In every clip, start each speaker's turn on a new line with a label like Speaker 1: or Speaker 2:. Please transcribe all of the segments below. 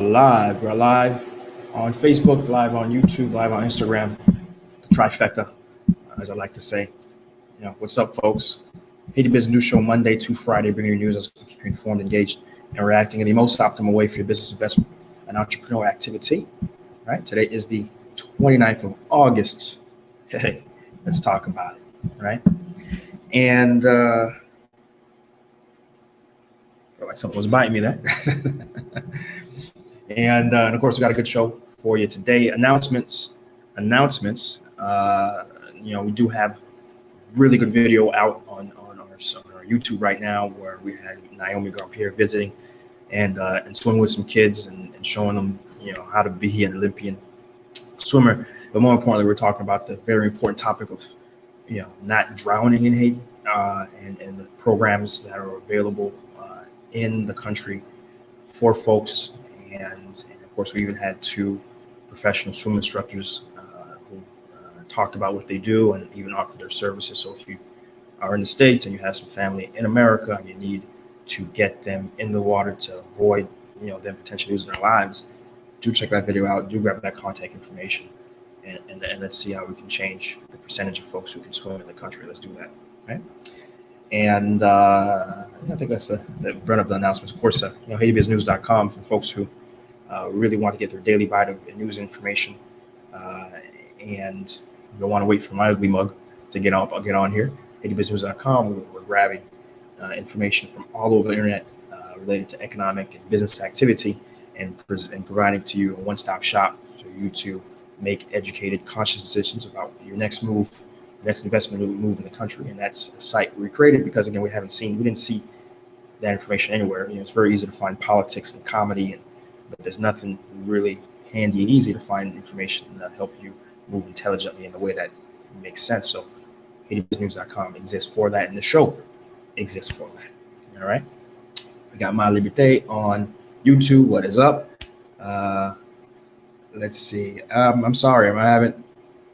Speaker 1: Live. We're live on Facebook, live on YouTube, live on Instagram. The trifecta, as I like to say. What's up, folks? Haiti Business News Show, Monday to Friday, bringing you news as we keep you informed, engaged, and reacting in the most optimal way for your business, investment, and entrepreneurial activity. Right? Today is the 29th of August. Hey, let's talk about it. Right? And I feel like something was biting me there. And of course, we got a good show for you today. Announcements. We do have really good video out on our YouTube right now, where we had Naomy up here visiting and swimming with some kids and showing them how to be an Olympian swimmer. But more importantly, we're talking about the very important topic of not drowning in Haiti and the programs that are available in the country for folks. And of course, we even had two professional swim instructors who talked about what they do and even offer their services. So if you are in the States and you have some family in America and you need to get them in the water to avoid them potentially losing their lives, do check that video out. Do grab that contact information, and let's see how we can change the percentage of folks who can swim in the country. Let's do that, right? And I think that's the brunt of the announcements. Of course, HaitiBizNews.com for folks who really want to get their daily bite of news information, and you don't want to wait for my ugly mug to get on here. HaitiBizNews.com. We're grabbing information from all over the internet related to economic and business activity, and providing to you a one-stop shop for you to make educated, conscious decisions about your next move, next investment move in the country. And that's a site we created because, again, we didn't see that information anywhere. It's very easy to find politics and comedy, but there's nothing really handy and easy to find information that help you move intelligently in the way that makes sense. So HaitiBizNews.com exists for that, and the show exists for that. All right. We got My Liberté on YouTube. What is up? Let's see. I'm sorry. I haven't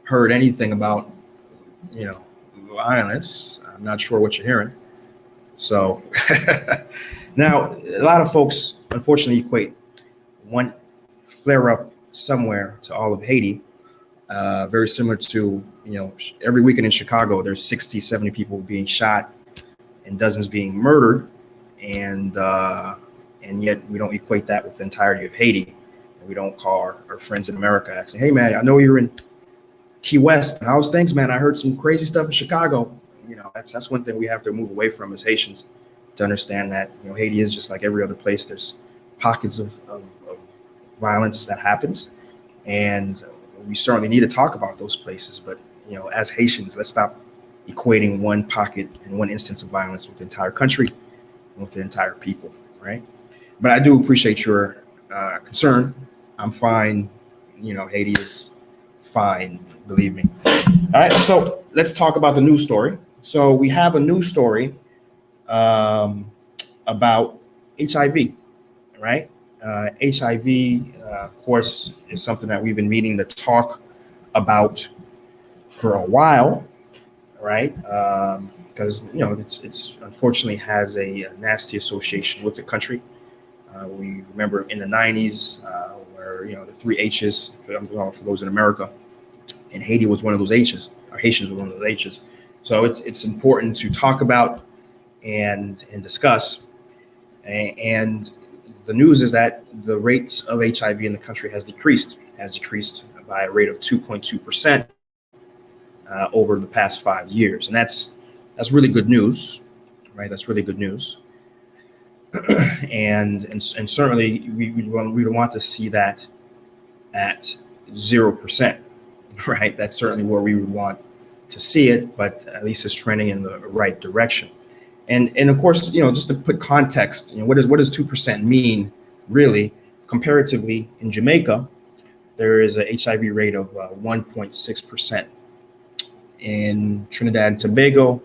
Speaker 1: heard anything about, violence. I'm not sure what you're hearing. So now a lot of folks, unfortunately, equate one flare up somewhere to all of Haiti. Very similar to, every weekend in Chicago, there's 60, 70 people being shot and dozens being murdered. And yet we don't equate that with the entirety of Haiti. And we don't call our friends in America and say, hey, man, I know you're in Key West. How's things, man? I heard some crazy stuff in Chicago. That's one thing we have to move away from as Haitians, to understand that, Haiti is just like every other place. There's pockets of violence that happens. And we certainly need to talk about those places. But, as Haitians, let's stop equating one pocket and one instance of violence with the entire country and with the entire people, right? But I do appreciate your concern. I'm fine. Haiti is fine, believe me. All right, so let's talk about the news story. So we have a news story about HIV, right? HIV, of course, is something that we've been meaning to talk about for a while, right? Because it's unfortunately has a nasty association with the country. We remember in the 90s where the three H's, for those in America, and Haiti was one of those H's, or Haitians were one of those H's. So it's important to talk about and discuss. And the news is that the rates of HIV in the country has decreased by a rate of 2.2% over the past 5 years. And that's really good news, right? That's really good news. and certainly we want to see that at 0%, right? That's certainly where we would want to see it, but at least it's trending in the right direction. And of course, just to put context, what does 2% mean really? Comparatively, in Jamaica, there is a HIV rate of 1.6%. In Trinidad and Tobago,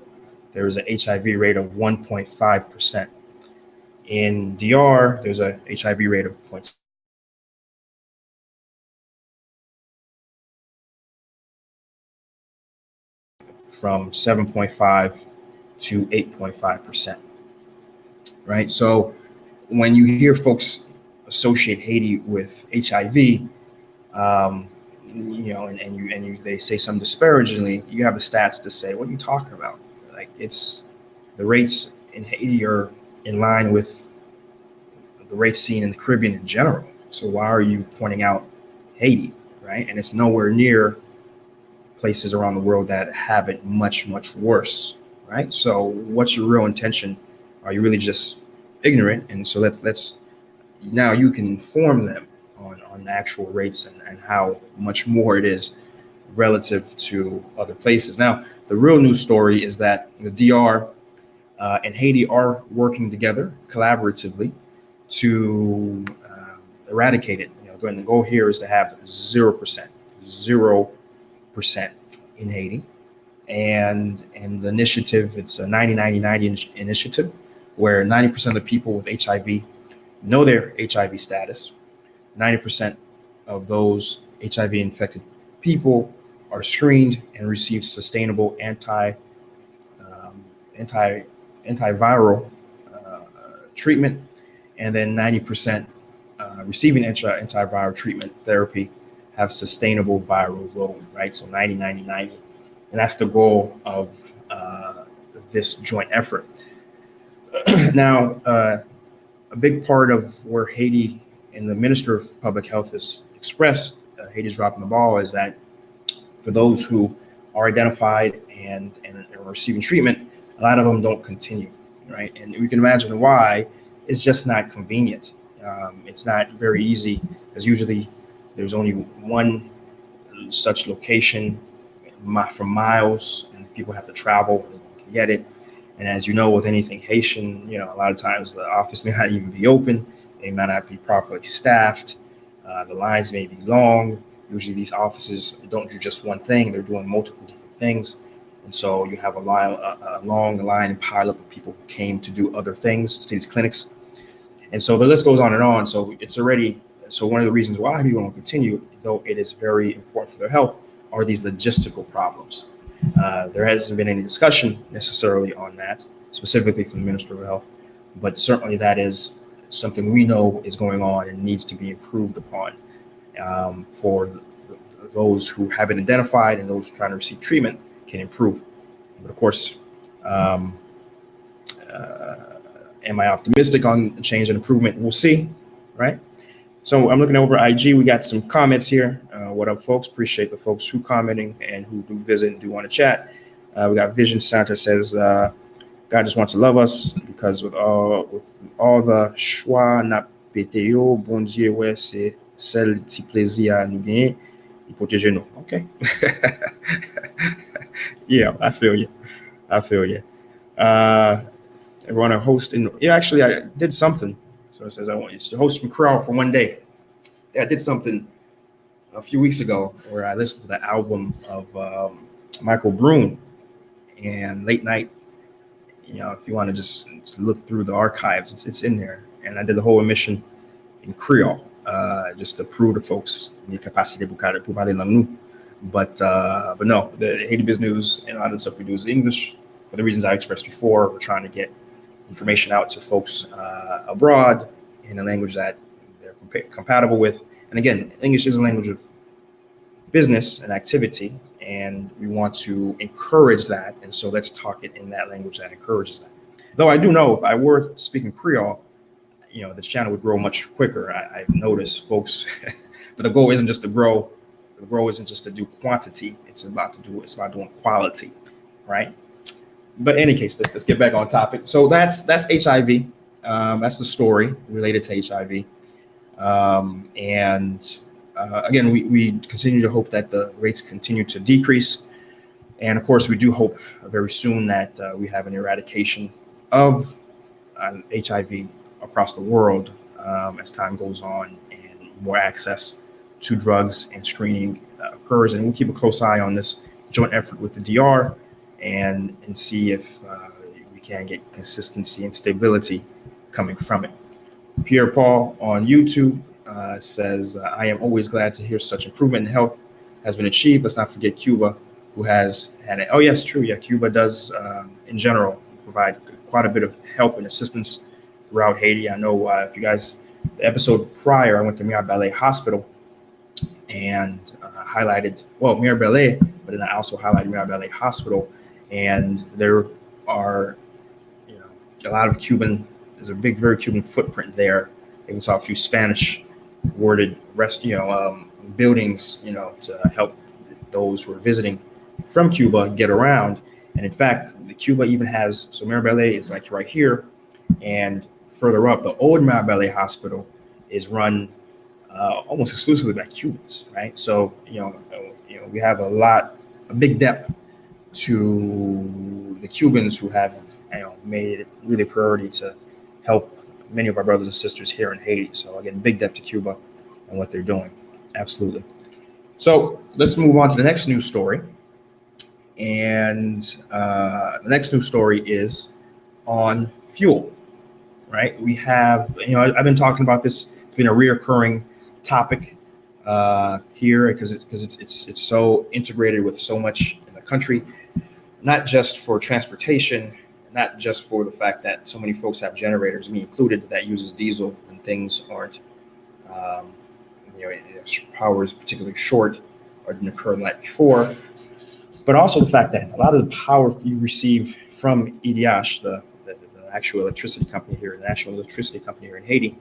Speaker 1: there is a HIV rate of 1.5%. In DR, there's a HIV rate of 0.6%. From 7.5 to 8.5%, right? So when you hear folks associate Haiti with HIV, they say something disparagingly, you have the stats to say, what are you talking about? Like, it's the rates in Haiti are in line with the rates seen in the Caribbean in general. So why are you pointing out Haiti, right? And it's nowhere near places around the world that have it much, much worse, right? So what's your real intention? Are you really just ignorant? And so let's now you can inform them on the actual rates and how much more it is relative to other places. Now, the real news story is that the DR and Haiti are working together collaboratively to eradicate it. The goal here is to have 0% in Haiti. And the initiative, it's a 90-90-90 initiative where 90% of the people with HIV know their HIV status. 90% of those HIV infected people are screened and receive sustainable antiviral treatment, and then 90% receiving antiviral treatment therapy have sustainable viral load, right? So 90-90-90, and that's the goal of this joint effort. Now, a big part of where Haiti and the Minister of Public Health has expressed Haiti's dropping the ball is that for those who are identified and are receiving treatment, a lot of them don't continue, right? And we can imagine why. It's just not convenient. It's not very easy, because usually there's only one such location for miles, and people have to travel to get it. And as you know, with anything Haitian, a lot of times the office may not even be open. They might not be properly staffed. The lines may be long. Usually these offices don't do just one thing. They're doing multiple different things. And so you have a long line and pile up of people who came to do other things to these clinics. And so the list goes on and on. So one of the reasons why people won't continue, though it is very important for their health, are these logistical problems. There hasn't been any discussion necessarily on that, specifically from the Minister of Health, but certainly that is something we know is going on and needs to be improved upon for those who have been identified and those trying to receive treatment can improve. But of course, am I optimistic on the change and improvement? We'll see, right? So I'm looking over IG. We got some comments here. What up, folks? Appreciate the folks who commenting and who do visit and do want to chat. We got Vision Santa says, God just wants to love us because with all the choix na pétéo, bon Dieu, ouais, c'est celle petit plaisir nous gagne, il protège nous. Okay. Yeah, I feel you. Everyone, a host actually, I did something. So it says I want you to host from Creole for one day. Yeah, I did something a few weeks ago where I listened to the album of Michael Brune and Late Night. If you want to just look through the archives, it's in there. And I did the whole emission in Creole, just to prove to folks the capacity pour parler langue nous. But no, the Haiti Biz News and a lot of the stuff we do is English. For the reasons I expressed before, we're trying to get information out to folks abroad in a language that they're compatible with. And again, English is a language of business and activity, and we want to encourage that. And so let's talk it in that language that encourages that. Though I do know if I were speaking Creole, this channel would grow much quicker. I've noticed folks, but the goal isn't just to grow. The goal isn't just to do quantity. It's about doing quality, right? But in any case, let's get back on topic. So that's HIV. That's the story related to HIV. Again, we continue to hope that the rates continue to decrease. And of course, we do hope very soon that we have an eradication of HIV across the world as time goes on and more access to drugs and screening occurs. And we'll keep a close eye on this joint effort with the DR and see if we can get consistency and stability coming from it. Pierre Paul on YouTube says, I am always glad to hear such improvement in health has been achieved. Let's not forget Cuba, who has had it. Oh, yes, true. Yeah, Cuba does, in general, provide quite a bit of help and assistance throughout Haiti. I know if you guys The episode prior, I went to Mirabelle Hospital and highlighted, well, Mirabelle, but then I also highlighted Mirabelle Hospital. And there are, a lot of Cuban, there's a big, very Cuban footprint there. I even saw a few Spanish worded buildings, to help those who are visiting from Cuba get around. And in fact, the Cuba even has, so Mirabelle is like right here, and further up, the old Mirabelle Hospital is run almost exclusively by Cubans, right? So, we have a big debt to the Cubans who have, made it really a priority to help many of our brothers and sisters here in Haiti. So again, big debt to Cuba and what they're doing. Absolutely. So let's move on to the next news story. And the next news story is on fuel, right? We have, I've been talking about this. It's been a reoccurring topic here because it's so integrated with so much in the country, not just for transportation, not just for the fact that so many folks have generators, me included, that uses diesel when things aren't, power is particularly short or didn't occur the night before, but also the fact that a lot of the power you receive from EDH, the actual electricity company here, the national electricity company here in Haiti,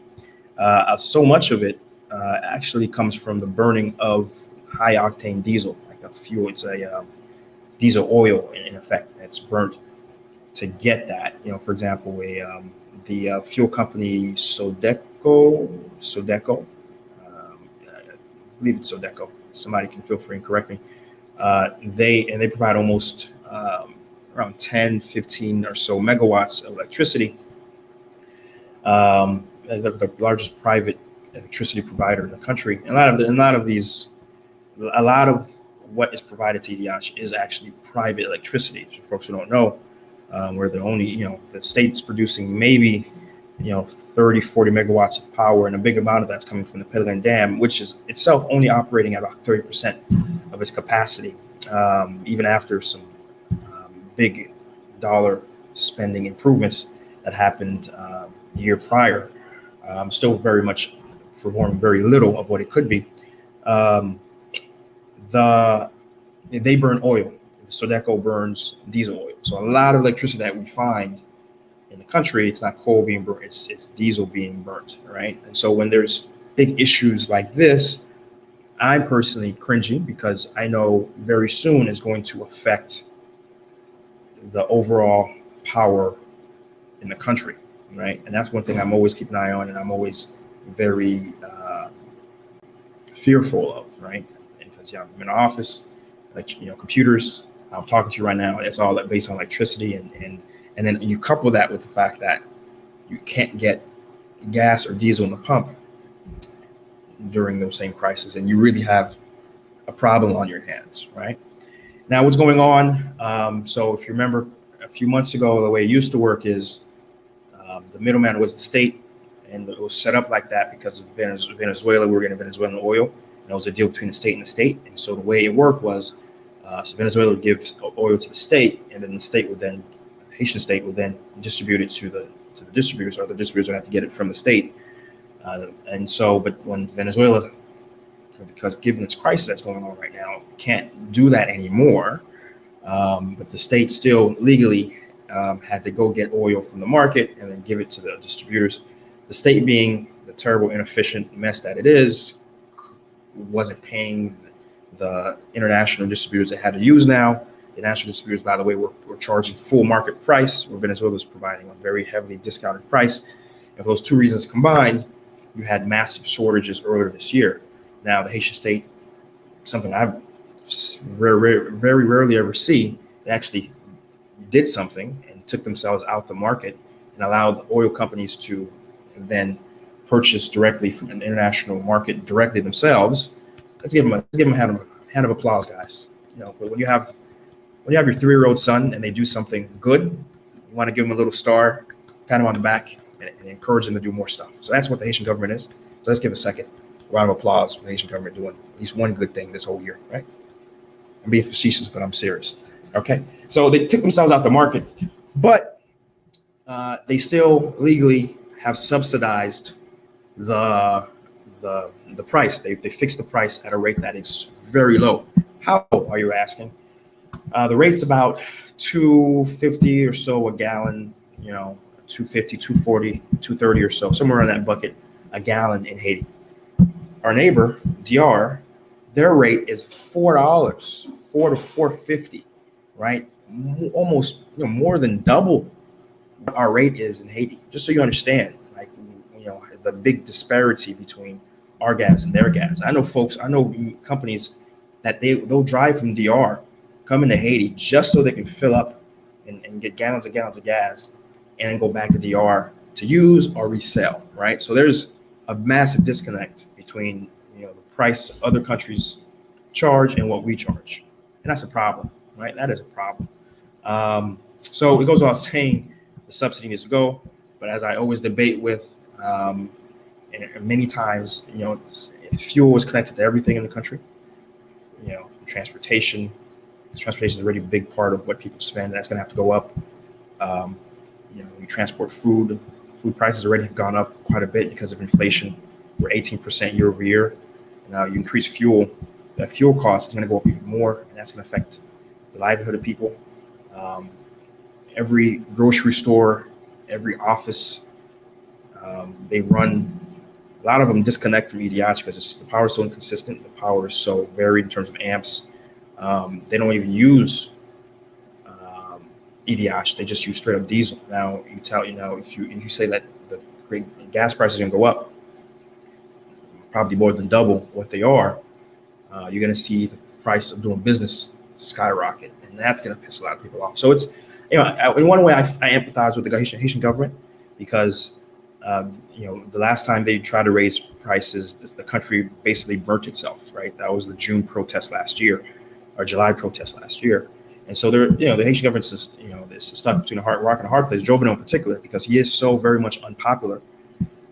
Speaker 1: so much of it actually comes from the burning of high octane diesel, like a fuel. It's a diesel oil in effect that's burnt to get that. For example, the fuel company Sodeco, I believe it's Sodeco. Somebody can feel free and correct me. They provide almost around 10, 15 or so megawatts of electricity. They're the largest private electricity provider in the country. And a lot of what is provided to EDH is actually private electricity. For folks who don't know, where the only, the state's producing maybe, 30, 40 megawatts of power, and a big amount of that's coming from the Pelan Dam, which is itself only operating at about 30% of its capacity, even after some big dollar spending improvements that happened the year prior. Still very much performing very little of what it could be. They burn oil. Sodeco burns diesel oil. So a lot of electricity that we find in the country, it's not coal being burnt, it's diesel being burnt, right? And so when there's big issues like this, I'm personally cringing because I know very soon is going to affect the overall power in the country, right? And that's one thing I'm always keeping an eye on, and I'm always very fearful of, right? Because I'm in the office, computers. I'm talking to you right now. It's all based on electricity, and then you couple that with the fact that you can't get gas or diesel in the pump during those same crises, and you really have a problem on your hands, right? Now, what's going on? So if you remember a few months ago, the way it used to work is the middleman was the state, and it was set up like that because of Venezuela. We were getting Venezuelan oil, and it was a deal between the state and the state. And so the way it worked was, so Venezuela would give oil to the state, and then the Haitian state would then distribute it to the distributors, or the distributors would have to get it from the state. But when Venezuela, because given its crisis that's going on right now, can't do that anymore, but the state still legally had to go get oil from the market and then give it to the distributors. The state, being the terrible, inefficient mess that it is, wasn't paying the international distributors it had to use now. The national distributors, by the way, were charging full market price, where Venezuela is providing a very heavily discounted price. And for those two reasons combined, you had massive shortages earlier this year. Now, the Haitian state, something I've very rarely ever see, they actually did something and took themselves out the market and allowed the oil companies to then purchase directly from an international market directly themselves. Let's give them a hand of applause, guys. But when you have your 3-year-old son and they do something good, you want to give them a little star, pat them on the back, and encourage them to do more stuff. So that's what the Haitian government is. So let's give a second round of applause for the Haitian government doing at least one good thing this whole year, right? I'm being facetious, but I'm serious. Okay, so they took themselves out the market, but they still legally have subsidized the the price. They fixed the price at a rate that is very low. How are you asking? The rate's about 250 or so a gallon, 250, 240, 230 or so, somewhere in that bucket, a gallon in Haiti. Our neighbor, DR, their rate is $4, 4 to 4.50, right? Almost more than double what our rate is in Haiti. Just so you understand, like the big disparity between our gas and their gas. I know companies that they'll drive from DR, come into Haiti just so they can fill up and get gallons and gallons of gas, and then go back to DR to use or resell, right? So there's a massive disconnect between the price other countries charge and what we charge, and that's a problem, right? That is a problem. So it goes without saying the subsidy needs to go, but as I always debate with, and many times, fuel is connected to everything in the country. From transportation. Transportation is already a big part of what people spend. That's going to have to go up. We transport food. Food prices already have gone up quite a bit because of inflation. We're 18% year over year. Now you increase fuel, that fuel cost is going to go up even more, and that's going to affect the livelihood of people. Every grocery store, every office, they run. A lot of them disconnect from EDIs because the power is so inconsistent. The power is so varied in terms of amps. They don't even use EDIs. They just use straight up diesel. Now if you say that the gas prices are going to go up, probably more than double what they are, you're going to see the price of doing business skyrocket, and that's going to piss a lot of people off. So it's in one way I empathize with the Haitian government because the last time they tried to raise prices, the country basically burnt itself. Right, that was the June protest last year, or July protest last year. And so the Haitian government is, is stuck between a rock and a hard place. Jovenel in particular, because he is so very much unpopular.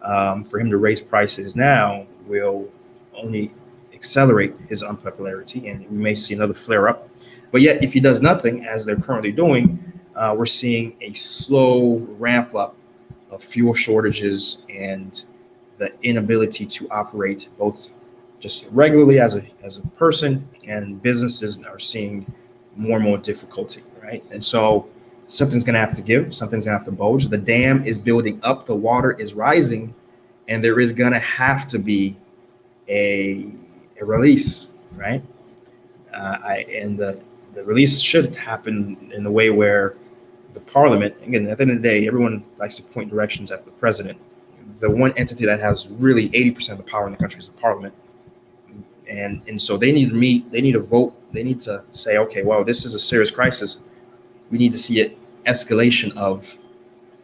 Speaker 1: For him to raise prices now will only accelerate his unpopularity, and we may see another flare up. But yet, if he does nothing, as they're currently doing, we're seeing a slow ramp up of fuel shortages and the inability to operate both just regularly as a person, and businesses are seeing more and more difficulty, right? And so something's going to have to give, something's going to have to bulge. The dam is building up, the water is rising, and there is going to have to be a release, right? And the release should happen in a way where the parliament, again, at the end of the day, everyone likes to point directions at the president. The one entity that has really 80% of the power in the country is the parliament. And so they need to meet, they need to vote, they need to say, okay, well, this is a serious crisis. We need to see an escalation of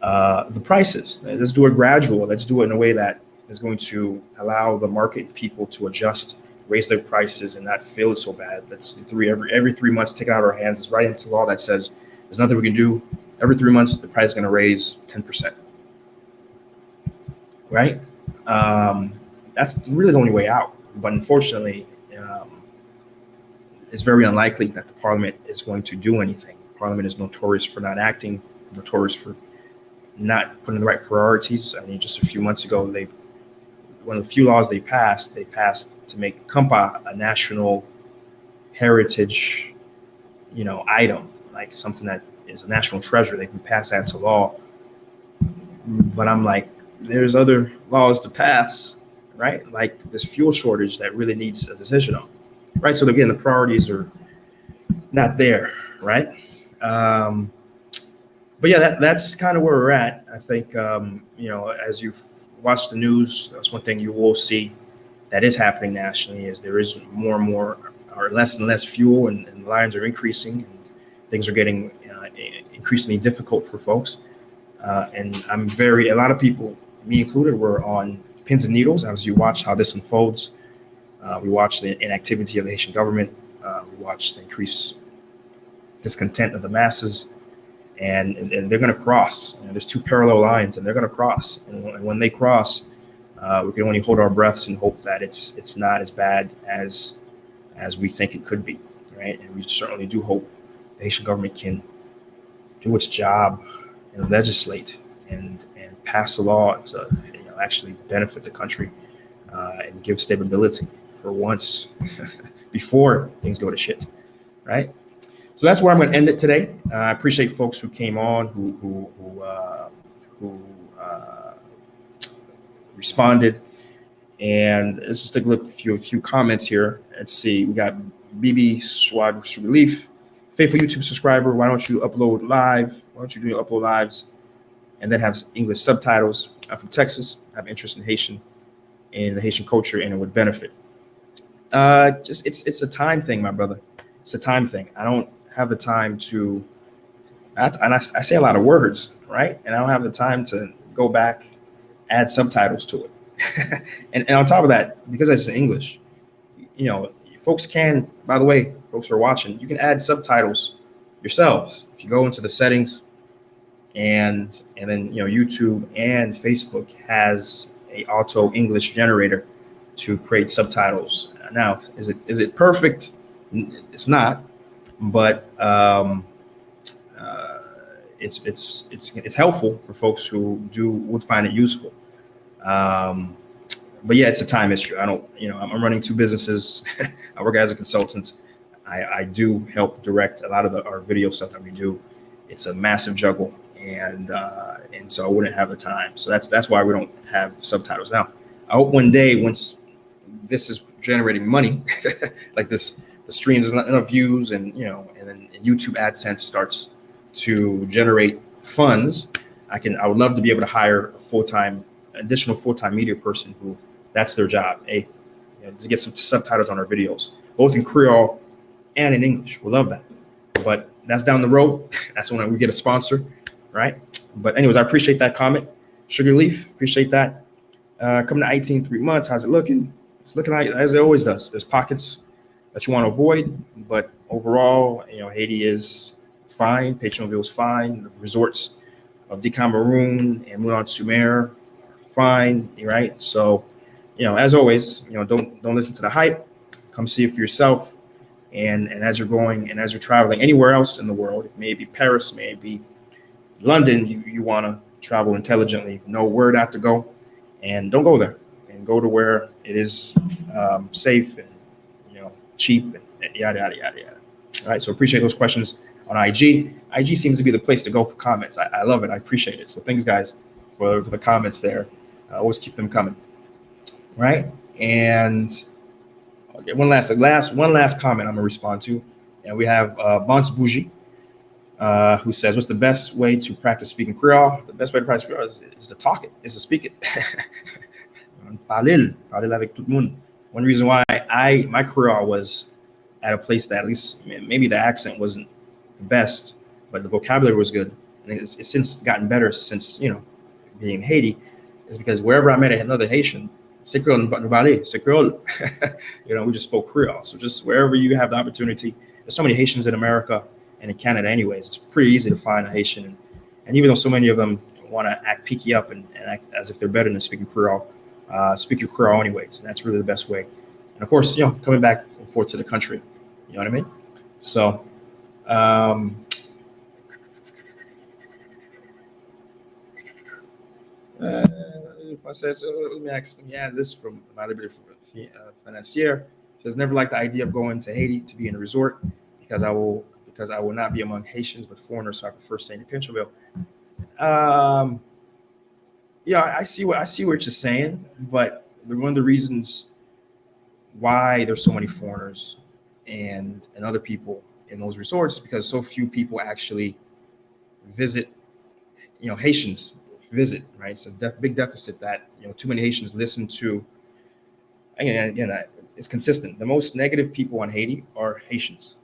Speaker 1: the prices. Let's do it gradual. Let's do it in a way that is going to allow the market people to adjust, raise their prices, and not feel it so bad. That's every 3 months, take it out of our hands. It's right into law that says there's nothing we can do. Every 3 months, the price is going to raise 10%. Right? That's really the only way out. But unfortunately, it's very unlikely that the parliament is going to do anything. Parliament is notorious for not acting, notorious for not putting the right priorities. I mean, just a few months ago, one of the few laws they passed to make Kampa a national heritage, item, like something that is a national treasure. They can pass that into law. But I'm like, there's other laws to pass, right? Like this fuel shortage that really needs a decision on, right? So again, the priorities are not there, right? But yeah, that's kind of where we're at. I think, as you've watched the news, that's one thing you will see that is happening nationally is there is more and more or less and less fuel, and the lines are increasing, and things are getting increasingly difficult for folks. And a lot of people, me included, were on pins and needles as you watch how this unfolds. We watch the inactivity of the Haitian government. We watch the increased discontent of the masses, and they're going to cross. There's two parallel lines, and they're going to cross. And when they cross, we can only hold our breaths and hope that it's not as bad as we think it could be, right? And we certainly do hope the Haitian government can do its job and legislate and pass a law to actually benefit the country and give stability for once before things go to shit, right? So that's where I'm going to end it today. I appreciate folks who came on, who responded, and let's just take a look at a few comments here. Let's see. We got BB Swad Relief, faithful YouTube subscriber. Why don't you upload live? Why don't you do your upload lives and then have English subtitles? I'm from Texas. I have interest in the Haitian culture, and it would benefit. Just it's a time thing, my brother. It's a time thing. I don't have the time to, and I say a lot of words, right? And I don't have the time to go back, add subtitles to it. and on top of that, because it's in English, folks can, by the way, folks who are watching, you can add subtitles yourselves. If you go into the settings and then, YouTube and Facebook has a auto English generator to create subtitles. Now, is it perfect? It's not, but it's helpful for folks who would find it useful. But yeah, it's a time issue. I'm running two businesses. I work as a consultant. I do help direct a lot of our video stuff that we do. It's a massive juggle, and so I wouldn't have the time. So that's why we don't have subtitles now. I hope one day, once this is generating money, like this, the streams, there's not enough views, and then YouTube AdSense starts to generate funds. I would love to be able to hire a additional full-time media person who that's their job, to get some subtitles on our videos, both in Creole and in English. We'll love that. But that's down the road. That's when we get a sponsor, right? But anyways, I appreciate that comment. Sugar Leaf, appreciate that. Coming to IT in 3 months, how's it looking? It's looking like, as it always does. There's pockets that you want to avoid, but overall, Haiti is fine. Pétionville is fine. The resorts of Cameroon and Moulin-sur-Mer are fine, right? So, as always, don't listen to the hype. Come see it for yourself. And as you're going and as you're traveling anywhere else in the world, it may be Paris, may be London, you want to travel intelligently, know where not to go, and don't go there, and go to where it is safe and cheap and yada yada yada yada. All right, so appreciate those questions on IG. IG seems to be the place to go for comments. I love it. I appreciate it. So thanks, guys, for the comments there. Always keep them coming. Right, and okay, one last comment I'm gonna respond to, and we have Bonce Bougie, who says, "What's the best way to practice speaking Creole?" The best way to practice Creole is to talk it, is to speak it. Parler avec tout le monde. One reason why my Creole was at a place that at least maybe the accent wasn't the best, but the vocabulary was good, and it's since gotten better since being in Haiti, is because wherever I met another Haitian, c'est Creole, c'est Creole. We just spoke Creole. So just wherever you have the opportunity, there's so many Haitians in America and in Canada anyways, it's pretty easy to find a Haitian. And even though so many of them want to act peaky up and act as if they're better than speaking Creole, speak your Creole anyways. And that's really the best way. And of course, coming back and forth to the country, you know what I mean? So, if I say so, let me add this from my Liberty Financier. She has never liked the idea of going to Haiti to be in a resort because I will not be among Haitians but foreigners, so I prefer staying in Pétionville. I see what you're saying, but one of the reasons why there's so many foreigners and other people in those resorts is because so few people actually visit. Haitians visit, right? It's a big deficit that too many Haitians listen to. Again, it's consistent. The most negative people on Haiti are Haitians.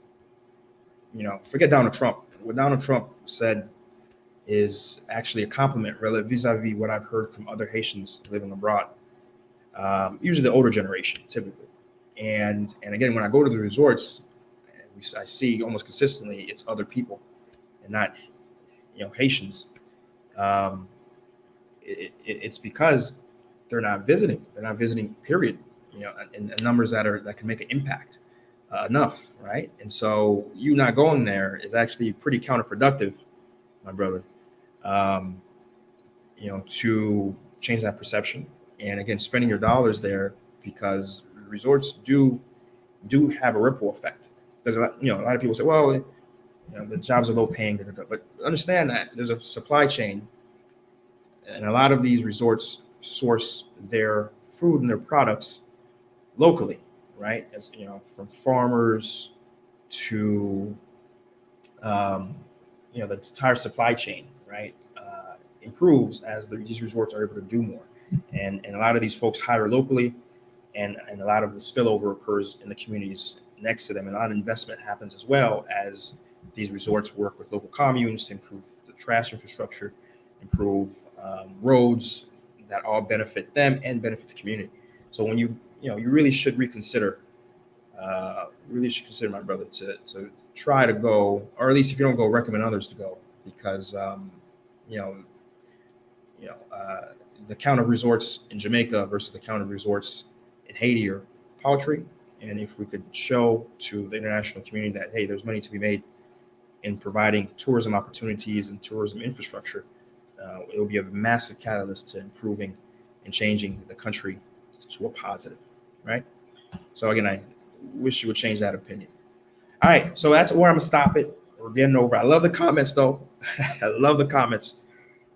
Speaker 1: Forget Donald Trump. What Donald Trump said is actually a compliment relative vis-a-vis what I've heard from other Haitians living abroad. Usually the older generation, typically. And again, when I go to the resorts, I see almost consistently it's other people and not Haitians. It's because they're not visiting. They're not visiting, period. In numbers that can make an impact enough, right? And so you not going there is actually pretty counterproductive, my brother. To change that perception. And again, spending your dollars there, because resorts do have a ripple effect. There's a lot of people say, well, the jobs are low paying, but understand that there's a supply chain, and a lot of these resorts source their food and their products locally, right? As from farmers to the entire supply chain, right, improves as these resorts are able to do more, and a lot of these folks hire locally, and a lot of the spillover occurs in the communities next to them, and a lot of investment happens as well as these resorts work with local communes to improve the trash infrastructure, improve roads that all benefit them and benefit the community. So when you really should reconsider, my brother, to try to go, or at least if you don't go, recommend others to go, because the count of resorts in Jamaica versus the count of resorts in Haiti are paltry. And if we could show to the international community that, hey, there's money to be made in providing tourism opportunities and tourism infrastructure, it will be a massive catalyst to improving and changing the country to a positive, right? So again, I wish you would change that opinion. All right, so that's where I'm gonna stop it. We're getting over. I love the comments though. I love the comments.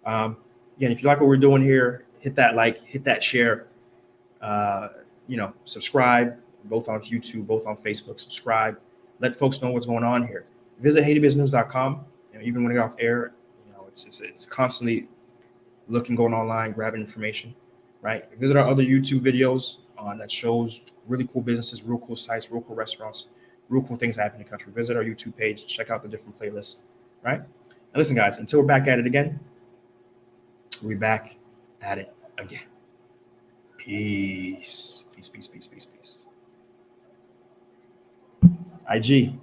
Speaker 1: Again, if you like what we're doing here, hit that like, hit that share, subscribe, both on YouTube, both on Facebook. Subscribe. Let folks know what's going on here. Visit HaitiBizNews.com. Even when you're off air, it's constantly going online, grabbing information, right? Visit our other YouTube videos that shows really cool businesses, real cool sites, real cool restaurants, real cool things happening in the country. Visit our YouTube page, check out the different playlists, right? And listen, guys, until we're back at it again, we'll be back at it again. Peace. Peace, peace, peace, peace, peace. IG.